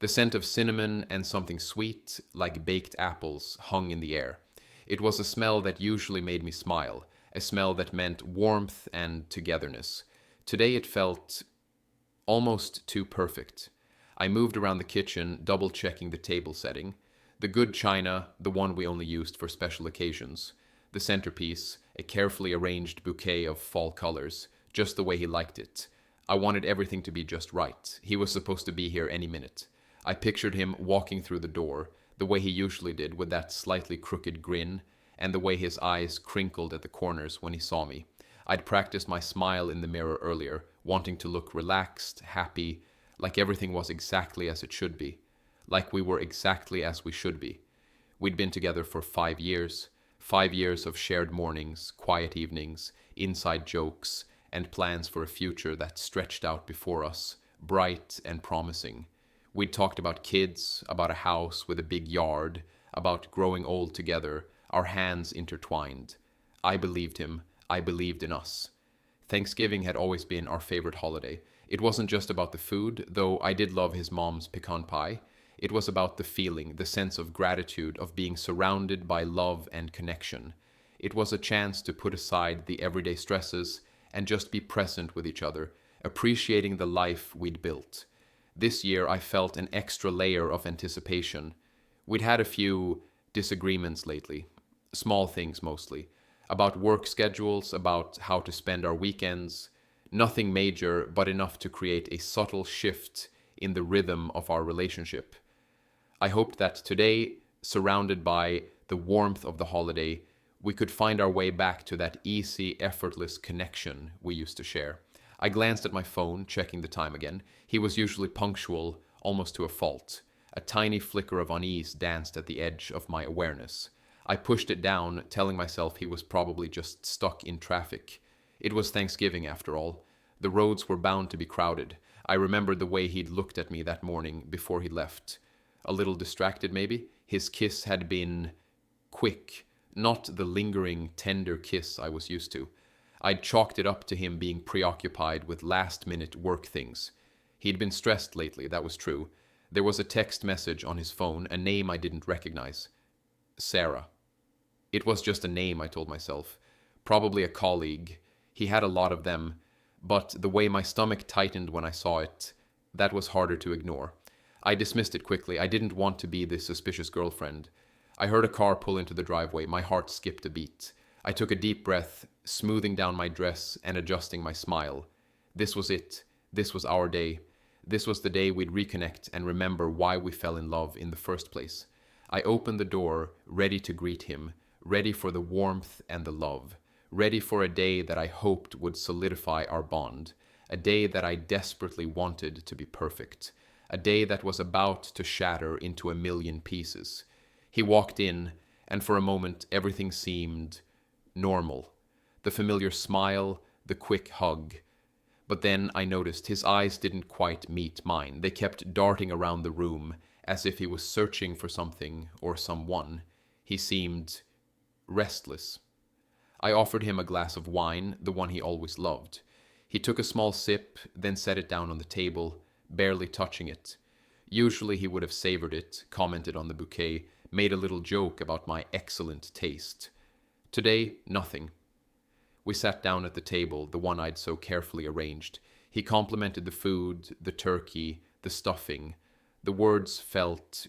The scent of cinnamon and something sweet, like baked apples, hung in the air. It was a smell that usually made me smile, a smell that meant warmth and togetherness. Today it felt almost too perfect. I moved around the kitchen, double checking the table setting. The good china, the one we only used for special occasions. The centerpiece, a carefully arranged bouquet of fall colors, just the way he liked it. I wanted everything to be just right. He was supposed to be here any minute. I pictured him walking through the door, the way he usually did, with that slightly crooked grin, and the way his eyes crinkled at the corners when he saw me. I'd practiced my smile in the mirror earlier, wanting to look relaxed, happy, like everything was exactly as it should be. Like we were exactly as we should be. We'd been together for 5 years. 5 years of shared mornings, quiet evenings, inside jokes, and plans for a future that stretched out before us, bright and promising. We'd talked about kids, about a house with a big yard, about growing old together, our hands intertwined. I believed him. I believed in us. Thanksgiving had always been our favorite holiday. It wasn't just about the food, though I did love his mom's pecan pie. It was about the feeling, the sense of gratitude of being surrounded by love and connection. It was a chance to put aside the everyday stresses and just be present with each other, appreciating the life we'd built. This year I felt an extra layer of anticipation. We'd had a few disagreements lately, small things mostly, about work schedules, about how to spend our weekends. Nothing major, but enough to create a subtle shift in the rhythm of our relationship. I hoped that today, surrounded by the warmth of the holiday, we could find our way back to that easy, effortless connection we used to share. I glanced at my phone, checking the time again. He was usually punctual, almost to a fault. A tiny flicker of unease danced at the edge of my awareness. I pushed it down, telling myself he was probably just stuck in traffic. It was Thanksgiving, after all. The roads were bound to be crowded. I remembered the way he'd looked at me that morning before he left. A little distracted, maybe. His kiss had been quick, not the lingering, tender kiss I was used to. I'd chalked it up to him being preoccupied with last-minute work things. He'd been stressed lately, that was true. There was a text message on his phone, a name I didn't recognize. Sarah. It was just a name, I told myself. Probably a colleague. He had a lot of them. But the way my stomach tightened when I saw it, that was harder to ignore. I dismissed it quickly. I didn't want to be the suspicious girlfriend. I heard a car pull into the driveway. My heart skipped a beat. I took a deep breath, smoothing down my dress and adjusting my smile. This was it. This was our day. This was the day we'd reconnect and remember why we fell in love in the first place. I opened the door, ready to greet him, ready for the warmth and the love, ready for a day that I hoped would solidify our bond, a day that I desperately wanted to be perfect, a day that was about to shatter into a million pieces. He walked in, and for a moment everything seemed normal. The familiar smile, the quick hug. But then I noticed his eyes didn't quite meet mine. They kept darting around the room, as if he was searching for something or someone. He seemed restless. I offered him a glass of wine, the one he always loved. He took a small sip, then set it down on the table, barely touching it. Usually he would have savored it, commented on the bouquet, made a little joke about my excellent taste. Today, nothing. We sat down at the table, the one I'd so carefully arranged. He complimented the food, the turkey, the stuffing. The words felt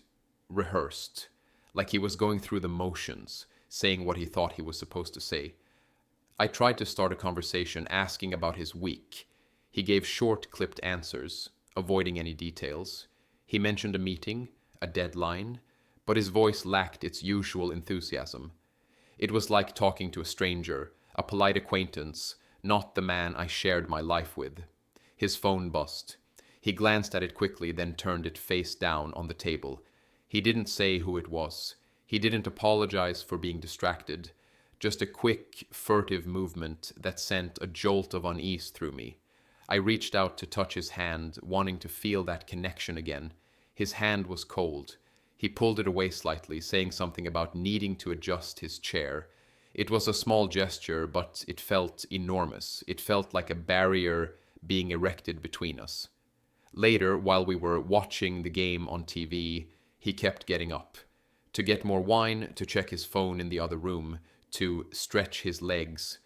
rehearsed, like he was going through the motions, saying what he thought he was supposed to say. I tried to start a conversation asking about his week. He gave short, clipped answers, avoiding any details. He mentioned a meeting, a deadline, but his voice lacked its usual enthusiasm. It was like talking to a stranger, a polite acquaintance, not the man I shared my life with. His phone buzzed. He glanced at it quickly, then turned it face down on the table. He didn't say who it was. He didn't apologize for being distracted. Just a quick, furtive movement that sent a jolt of unease through me. I reached out to touch his hand, wanting to feel that connection again. His hand was cold. He pulled it away slightly, saying something about needing to adjust his chair. It was a small gesture, but it felt enormous. It felt like a barrier being erected between us. Later, while we were watching the game on TV, he kept getting up. To get more wine, to check his phone in the other room, to stretch his legs.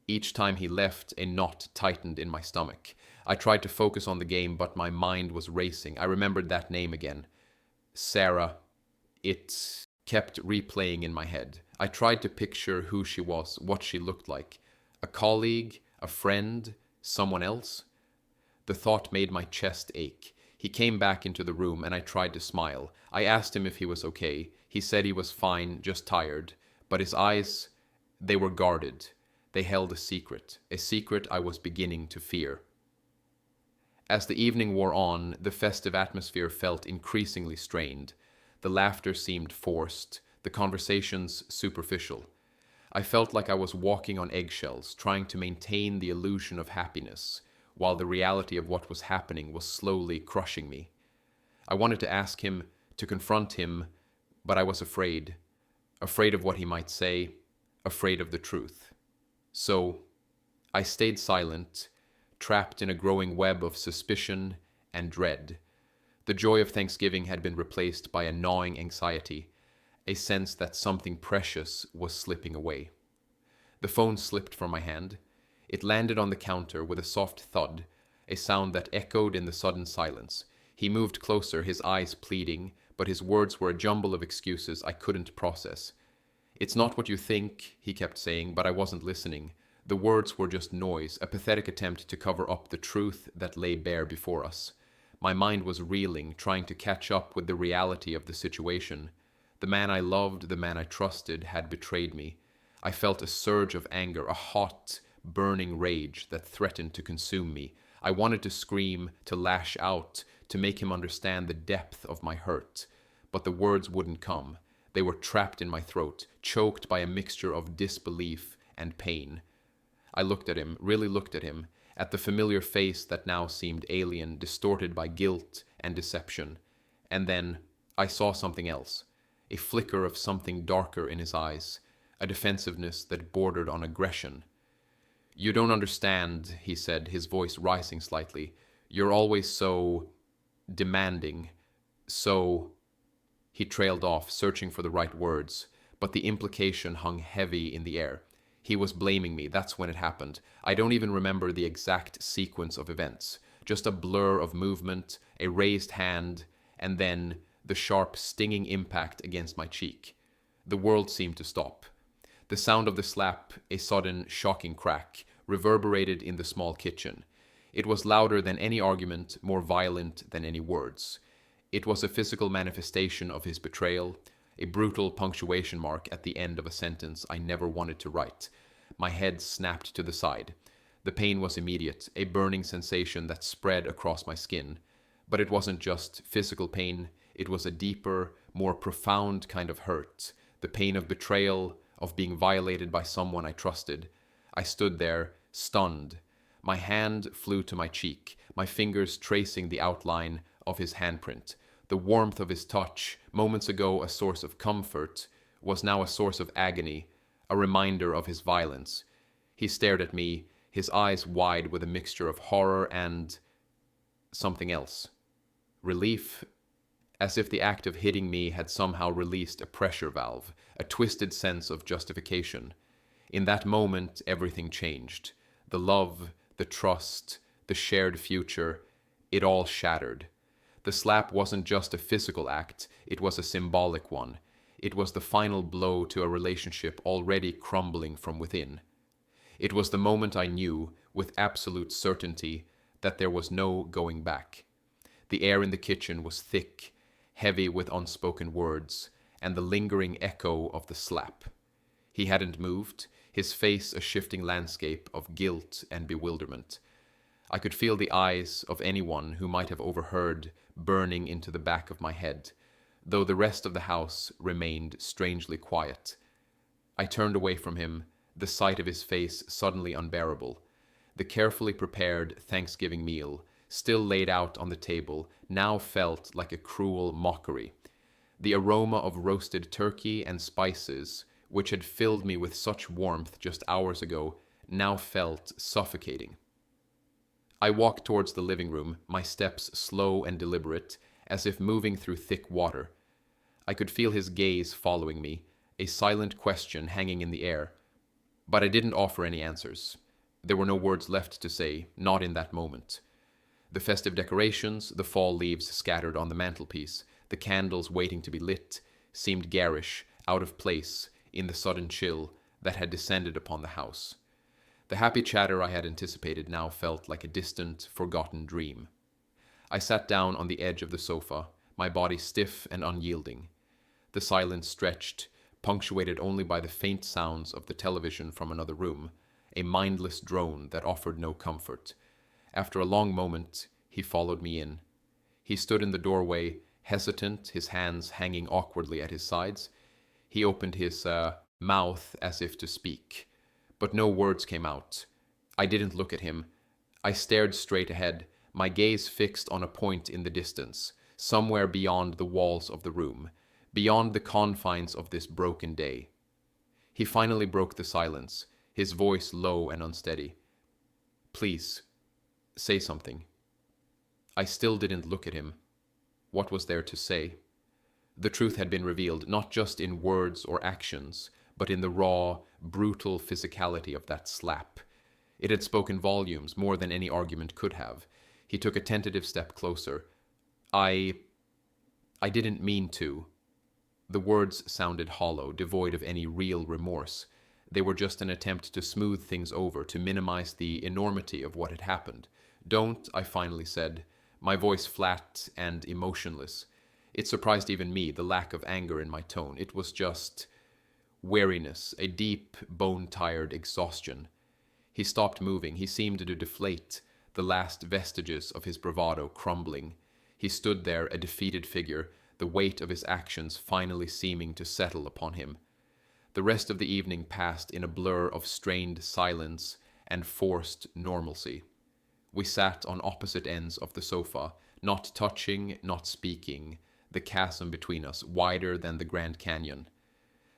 Each time he left, a knot tightened in my stomach. I tried to focus on the game, but my mind was racing. I remembered that name again. Sarah. It kept replaying in my head. I tried to picture who she was, what she looked like. A colleague, a friend, someone else? The thought made my chest ache. He came back into the room and I tried to smile. I asked him if he was okay. He said he was fine, just tired. But his eyes, they were guarded. They held a secret I was beginning to fear. As the evening wore on, the festive atmosphere felt increasingly strained. The laughter seemed forced, the conversations superficial. I felt like I was walking on eggshells, trying to maintain the illusion of happiness, while the reality of what was happening was slowly crushing me. I wanted to ask him, to confront him, but I was afraid. Afraid of what he might say, afraid of the truth. So, I stayed silent, trapped in a growing web of suspicion and dread. The joy of Thanksgiving had been replaced by a gnawing anxiety, a sense that something precious was slipping away. The phone slipped from my hand. It landed on the counter with a soft thud, a sound that echoed in the sudden silence. He moved closer, his eyes pleading, but his words were a jumble of excuses I couldn't process. "It's not what you think," he kept saying, but I wasn't listening. The words were just noise, a pathetic attempt to cover up the truth that lay bare before us. My mind was reeling, trying to catch up with the reality of the situation. The man I loved, the man I trusted, had betrayed me. I felt a surge of anger, a hot, burning rage that threatened to consume me. I wanted to scream, to lash out, to make him understand the depth of my hurt. But the words wouldn't come. They were trapped in my throat, choked by a mixture of disbelief and pain. I looked at him, really looked at him, at the familiar face that now seemed alien, distorted by guilt and deception. And then I saw something else, a flicker of something darker in his eyes, a defensiveness that bordered on aggression. "You don't understand," he said, his voice rising slightly. "You're always so demanding, so—" He trailed off, searching for the right words, but the implication hung heavy in the air. He was blaming me. That's when it happened. I don't even remember the exact sequence of events. Just a blur of movement, a raised hand, and then the sharp, stinging impact against my cheek. The world seemed to stop. The sound of the slap, a sudden, shocking crack, reverberated in the small kitchen. It was louder than any argument, more violent than any words. It was a physical manifestation of his betrayal, a brutal punctuation mark at the end of a sentence I never wanted to write. My head snapped to the side. The pain was immediate, a burning sensation that spread across my skin. But it wasn't just physical pain, it was a deeper, more profound kind of hurt, the pain of betrayal, of being violated by someone I trusted. I stood there, stunned. My hand flew to my cheek, my fingers tracing the outline of his handprint. The warmth of his touch, moments ago a source of comfort, was now a source of agony, a reminder of his violence. He stared at me, his eyes wide with a mixture of horror and something else. Relief, as if the act of hitting me had somehow released a pressure valve, a twisted sense of justification. In that moment, everything changed. The love, the trust, the shared future, it all shattered. The slap wasn't just a physical act, it was a symbolic one. It was the final blow to a relationship already crumbling from within. It was the moment I knew, with absolute certainty, that there was no going back. The air in the kitchen was thick, heavy with unspoken words, and the lingering echo of the slap. He hadn't moved, his face a shifting landscape of guilt and bewilderment. I could feel the eyes of anyone who might have overheard burning into the back of my head, though the rest of the house remained strangely quiet. I turned away from him, the sight of his face suddenly unbearable. The carefully prepared Thanksgiving meal, still laid out on the table, now felt like a cruel mockery. The aroma of roasted turkey and spices, which had filled me with such warmth just hours ago, now felt suffocating. I walked towards the living room, my steps slow and deliberate, as if moving through thick water. I could feel his gaze following me, a silent question hanging in the air. But I didn't offer any answers. There were no words left to say, not in that moment. The festive decorations, the fall leaves scattered on the mantelpiece, the candles waiting to be lit, seemed garish, out of place, in the sudden chill that had descended upon the house. The happy chatter I had anticipated now felt like a distant, forgotten dream. I sat down on the edge of the sofa, my body stiff and unyielding. The silence stretched, punctuated only by the faint sounds of the television from another room, a mindless drone that offered no comfort. After a long moment, he followed me in. He stood in the doorway, hesitant, his hands hanging awkwardly at his sides. He opened his mouth as if to speak, but no words came out. I didn't look at him. I stared straight ahead, my gaze fixed on a point in the distance, somewhere beyond the walls of the room, beyond the confines of this broken day. He finally broke the silence, his voice low and unsteady. "Please, say something." I still didn't look at him. What was there to say? The truth had been revealed, not just in words or actions, but in the raw, brutal physicality of that slap. It had spoken volumes, more than any argument could have. He took a tentative step closer. I didn't mean to." The words sounded hollow, devoid of any real remorse. They were just an attempt to smooth things over, to minimize the enormity of what had happened. "Don't," I finally said, my voice flat and emotionless. It surprised even me, the lack of anger in my tone. It was just weariness, a deep, bone-tired exhaustion. He stopped moving. He seemed to deflate, the last vestiges of his bravado crumbling. He stood there, a defeated figure, the weight of his actions finally seeming to settle upon him. The rest of the evening passed in a blur of strained silence and forced normalcy. We sat on opposite ends of the sofa, not touching, not speaking, the chasm between us wider than the Grand Canyon.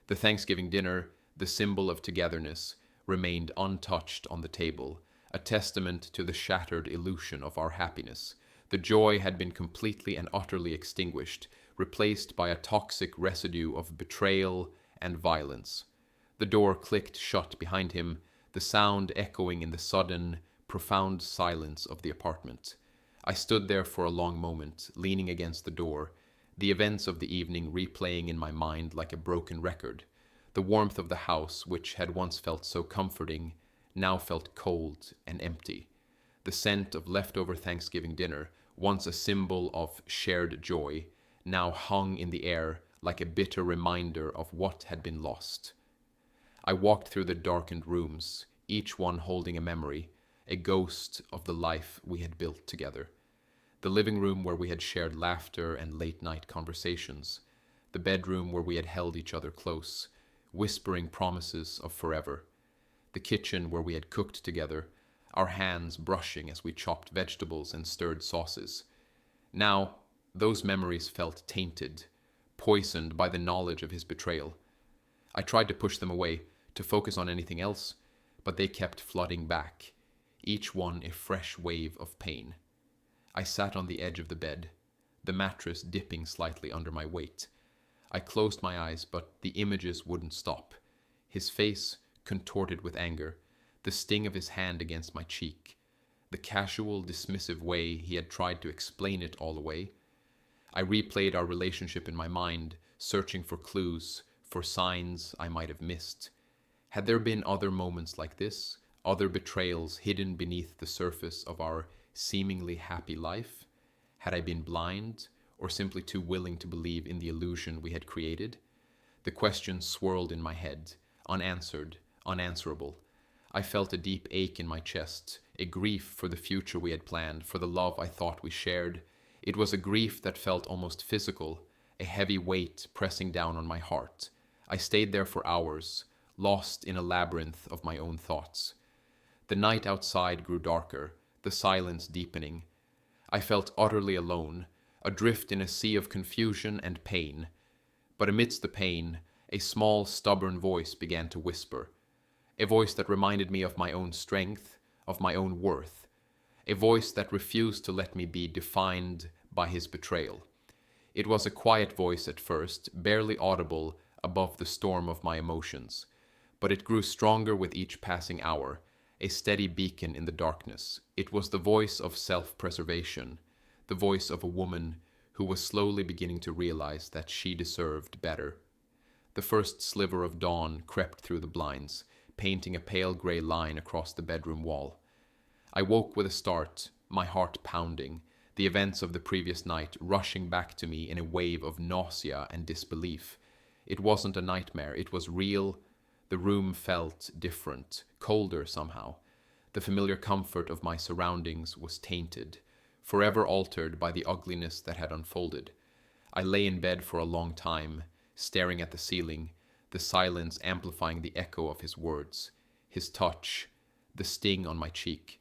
The Thanksgiving dinner, the symbol of togetherness, remained untouched on the table, a testament to the shattered illusion of our happiness. The joy had been completely and utterly extinguished, replaced by a toxic residue of betrayal and violence. The door clicked shut behind him, the sound echoing in the sudden, profound silence of the apartment. I stood there for a long moment, leaning against the door, the events of the evening replaying in my mind like a broken record. The warmth of the house, which had once felt so comforting, now felt cold and empty. The scent of leftover Thanksgiving dinner, once a symbol of shared joy, now hung in the air like a bitter reminder of what had been lost. I walked through the darkened rooms, each one holding a memory, a ghost of the life we had built together. The living room where we had shared laughter and late-night conversations, the bedroom where we had held each other close, whispering promises of forever, the kitchen where we had cooked together, our hands brushing as we chopped vegetables and stirred sauces. Now, those memories felt tainted, poisoned by the knowledge of his betrayal. I tried to push them away, to focus on anything else, but they kept flooding back, each one a fresh wave of pain. I sat on the edge of the bed, the mattress dipping slightly under my weight. I closed my eyes, but the images wouldn't stop. His face contorted with anger, the sting of his hand against my cheek, the casual, dismissive way he had tried to explain it all away. I replayed our relationship in my mind, searching for clues, for signs I might have missed. Had there been other moments like this, other betrayals hidden beneath the surface of our seemingly happy life? Had I been blind, or simply too willing to believe in the illusion we had created? The questions swirled in my head, unanswered, unanswerable. I felt a deep ache in my chest, a grief for the future we had planned, for the love I thought we shared. It was a grief that felt almost physical, a heavy weight pressing down on my heart. I stayed there for hours, lost in a labyrinth of my own thoughts. The night outside grew darker, the silence deepening. I felt utterly alone, adrift in a sea of confusion and pain. But amidst the pain, a small, stubborn voice began to whisper, a voice that reminded me of my own strength, of my own worth, a voice that refused to let me be defined by his betrayal. It was a quiet voice at first, barely audible above the storm of my emotions, but it grew stronger with each passing hour, a steady beacon in the darkness. It was the voice of self-preservation, the voice of a woman who was slowly beginning to realize that she deserved better. The first sliver of dawn crept through the blinds, painting a pale gray line across the bedroom wall. I woke with a start, my heart pounding, the events of the previous night rushing back to me in a wave of nausea and disbelief. It wasn't a nightmare, it was real. The room felt different, colder somehow. The familiar comfort of my surroundings was tainted, forever altered by the ugliness that had unfolded. I lay in bed for a long time, staring at the ceiling, the silence amplifying the echo of his words, his touch, the sting on my cheek.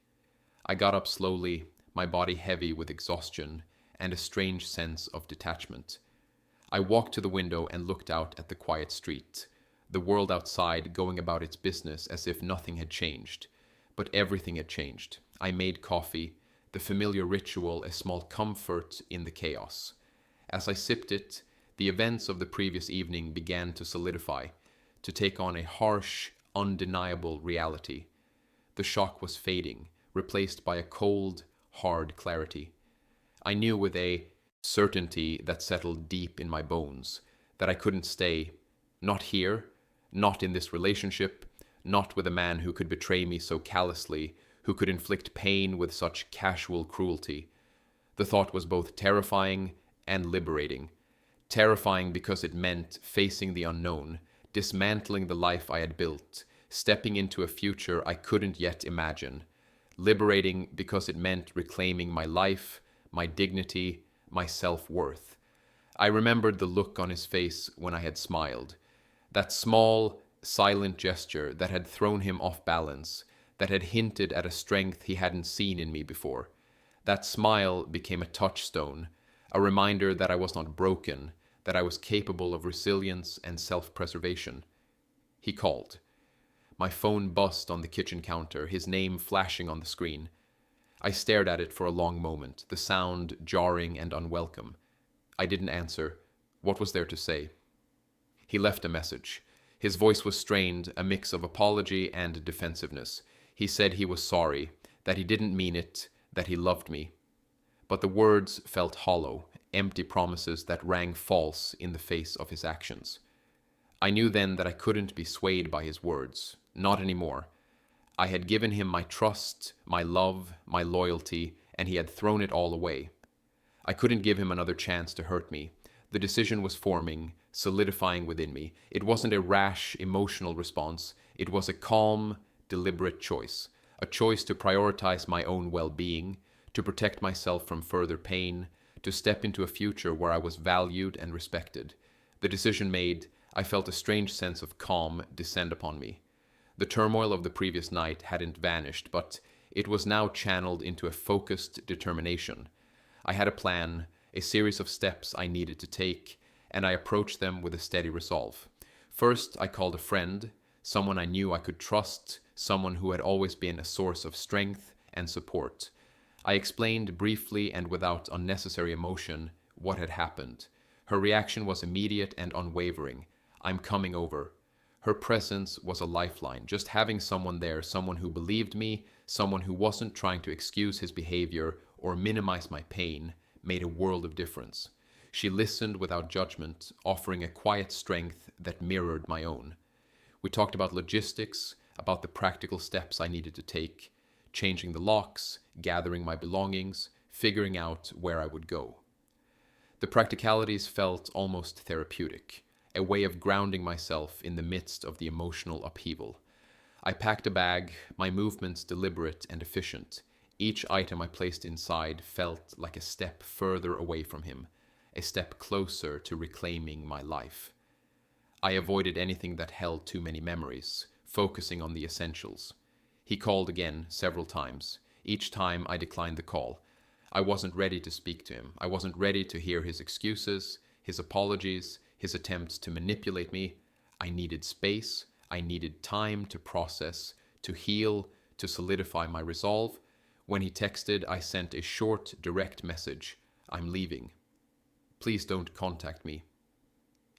I got up slowly, my body heavy with exhaustion and a strange sense of detachment. I walked to the window and looked out at the quiet street, the world outside going about its business as if nothing had changed. But everything had changed. I made coffee, the familiar ritual a small comfort in the chaos. As I sipped it, the events of the previous evening began to solidify, to take on a harsh, undeniable reality. The shock was fading, replaced by a cold, hard clarity. I knew with a certainty that settled deep in my bones that I couldn't stay, not here, not in this relationship, not with a man who could betray me so callously, who could inflict pain with such casual cruelty. The thought was both terrifying and liberating. Terrifying because it meant facing the unknown, dismantling the life I had built, stepping into a future I couldn't yet imagine. Liberating because it meant reclaiming my life, my dignity, my self-worth. I remembered the look on his face when I had smiled. That small, silent gesture that had thrown him off balance, that had hinted at a strength he hadn't seen in me before. That smile became a touchstone, a reminder that I was not broken, that I was capable of resilience and self-preservation. He called. My phone buzzed on the kitchen counter, his name flashing on the screen. I stared at it for a long moment, the sound jarring and unwelcome. I didn't answer. What was there to say? He left a message. His voice was strained, a mix of apology and defensiveness. He said he was sorry, that he didn't mean it, that he loved me. But the words felt hollow, empty promises that rang false in the face of his actions. I knew then that I couldn't be swayed by his words, not anymore. I had given him my trust, my love, my loyalty, and he had thrown it all away. I couldn't give him another chance to hurt me. The decision was forming, solidifying within me. It wasn't a rash, emotional response. It was a calm, deliberate choice. A choice to prioritize my own well-being, to protect myself from further pain, to step into a future where I was valued and respected. The decision made, I felt a strange sense of calm descend upon me. The turmoil of the previous night hadn't vanished, but it was now channeled into a focused determination. I had a plan, a series of steps I needed to take, and I approached them with a steady resolve. First, I called a friend, someone I knew I could trust, someone who had always been a source of strength and support. I explained briefly and without unnecessary emotion what had happened. Her reaction was immediate and unwavering. I'm coming over. Her presence was a lifeline. Just having someone there, someone who believed me, someone who wasn't trying to excuse his behavior or minimize my pain, made a world of difference. She listened without judgment, offering a quiet strength that mirrored my own. We talked about logistics, about the practical steps I needed to take, changing the locks, gathering my belongings, figuring out where I would go. The practicalities felt almost therapeutic, a way of grounding myself in the midst of the emotional upheaval. I packed a bag, my movements deliberate and efficient. Each item I placed inside felt like a step further away from him, a step closer to reclaiming my life. I avoided anything that held too many memories, focusing on the essentials. He called again several times. Each time I declined the call. I wasn't ready to speak to him. I wasn't ready to hear his excuses, his apologies, his attempts to manipulate me. I needed space. I needed time to process, to heal, to solidify my resolve. When he texted, I sent a short, direct message: "I'm leaving. Please don't contact me."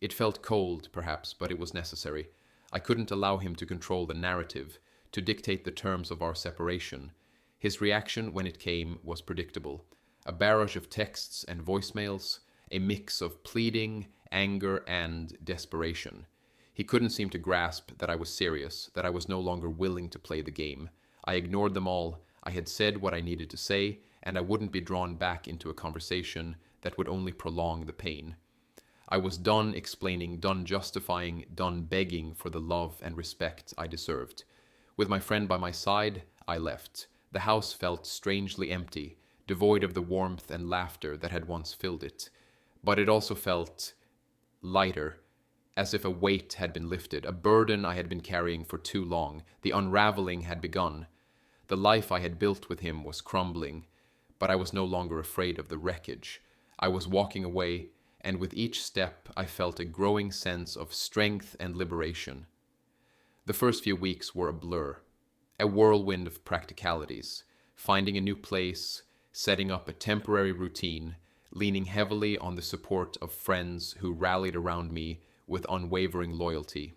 It felt cold, perhaps, but it was necessary. I couldn't allow him to control the narrative, to dictate the terms of our separation. His reaction when it came was predictable. A barrage of texts and voicemails, a mix of pleading, anger, and desperation. He couldn't seem to grasp that I was serious, that I was no longer willing to play the game. I ignored them all. I had said what I needed to say, and I wouldn't be drawn back into a conversation that would only prolong the pain. I was done explaining, done justifying, done begging for the love and respect I deserved. With my friend by my side, I left. The house felt strangely empty, devoid of the warmth and laughter that had once filled it. But it also felt lighter, as if a weight had been lifted, a burden I had been carrying for too long. The unraveling had begun. The life I had built with him was crumbling, but I was no longer afraid of the wreckage. I was walking away, and with each step I felt a growing sense of strength and liberation. The first few weeks were a blur, a whirlwind of practicalities, finding a new place, setting up a temporary routine, leaning heavily on the support of friends who rallied around me with unwavering loyalty.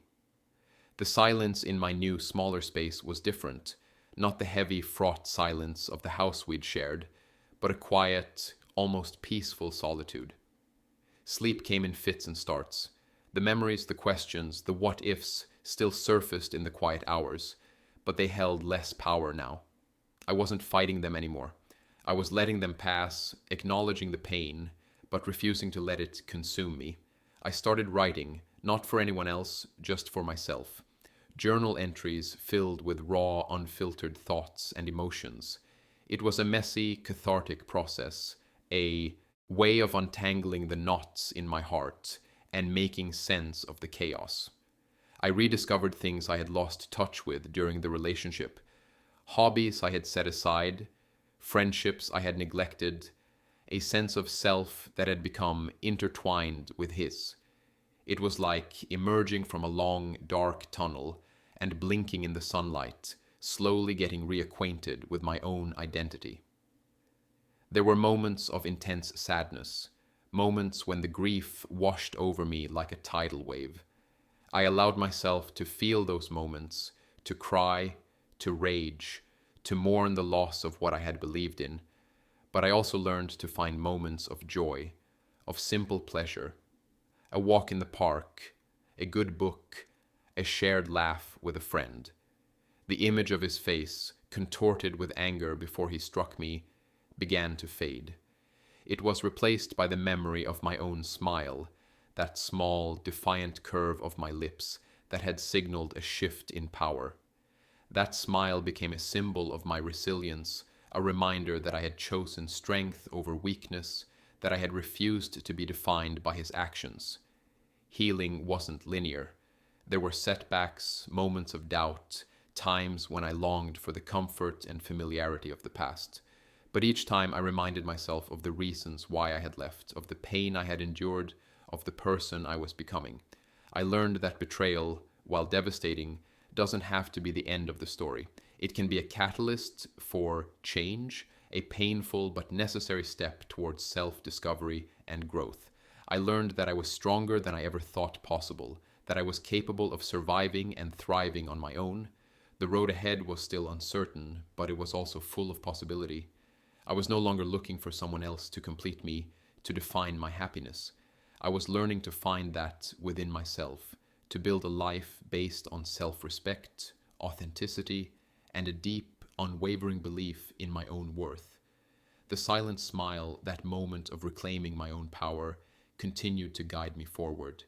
The silence in my new, smaller space was different, not the heavy, fraught silence of the house we'd shared, but a quiet, almost peaceful solitude. Sleep came in fits and starts. The memories, the questions, the what-ifs still surfaced in the quiet hours, but they held less power now. I wasn't fighting them anymore. I was letting them pass, acknowledging the pain, but refusing to let it consume me. I started writing, not for anyone else, just for myself. Journal entries filled with raw, unfiltered thoughts and emotions. It was a messy, cathartic process, a way of untangling the knots in my heart and making sense of the chaos. I rediscovered things I had lost touch with during the relationship, hobbies I had set aside, friendships I had neglected, a sense of self that had become intertwined with his. It was like emerging from a long, dark tunnel and blinking in the sunlight, slowly getting reacquainted with my own identity. There were moments of intense sadness, moments when the grief washed over me like a tidal wave. I allowed myself to feel those moments, to cry, to rage, to mourn the loss of what I had believed in, but I also learned to find moments of joy, of simple pleasure. A walk in the park, a good book, a shared laugh with a friend. The image of his face, contorted with anger before he struck me, began to fade. It was replaced by the memory of my own smile, that small, defiant curve of my lips that had signaled a shift in power. That smile became a symbol of my resilience, a reminder that I had chosen strength over weakness, that I had refused to be defined by his actions. Healing wasn't linear. There were setbacks, moments of doubt, times when I longed for the comfort and familiarity of the past. But each time I reminded myself of the reasons why I had left, of the pain I had endured, of the person I was becoming. I learned that betrayal, while devastating, doesn't have to be the end of the story. It can be a catalyst for change, a painful but necessary step towards self-discovery and growth. I learned that I was stronger than I ever thought possible, that I was capable of surviving and thriving on my own. The road ahead was still uncertain, but it was also full of possibility. I was no longer looking for someone else to complete me, to define my happiness. I was learning to find that within myself, to build a life based on self-respect, authenticity, and a deep, unwavering belief in my own worth. The silent smile, that moment of reclaiming my own power, continued to guide me forward.